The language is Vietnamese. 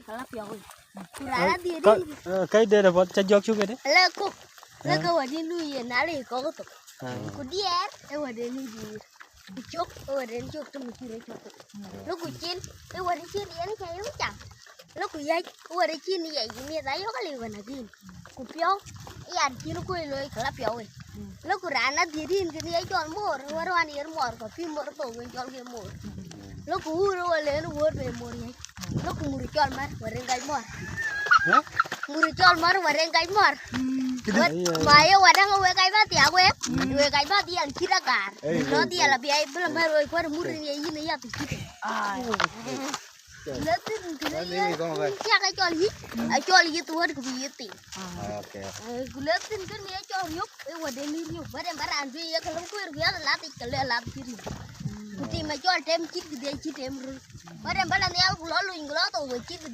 Kalau piawai. Kurang dia Có cái đây là bọn chân gió chú cái đấy. Là cô ở đây nuôi nãy này có cái cô đi ăn, em ở đây nuôi gì, chúc, em ở đây chúc cho mình chơi chúc. Lúc cô chín, em ở đây chín đi ăn cái yếu chẳng. Lúc cô dậy, em ở đây chín đi dậy, mẹ thấy có liều nào chín, cô piao, ăn chín cô lôi cái là piao ấy. Lúc cô ra nó thì đi cái này cho mua, rồi ăn đi ăn mua, có phim mua tổ cái cho cái mua. Lúc cô rồi lên nó về mua này, lúc cô mua cho mà, vào đây cái mua. Mua cho mà vào đây cái mua. Mà yêu ở đang ở cái bát tiệc web, ở cái bát tiệc chỉ là cả, nó tiệc là bị ai belum baru ikut murid ini ya begitu. Lepas itu dia cái itu ada kebiasaan. Lepas itu dia jual yuk, ada ni yuk, barang barang tu ya kalau kau biar latih kalau latih kiri. Kuti macam jual tem cip dia cip tem, barang barang dia lalu inggal tu cip dia.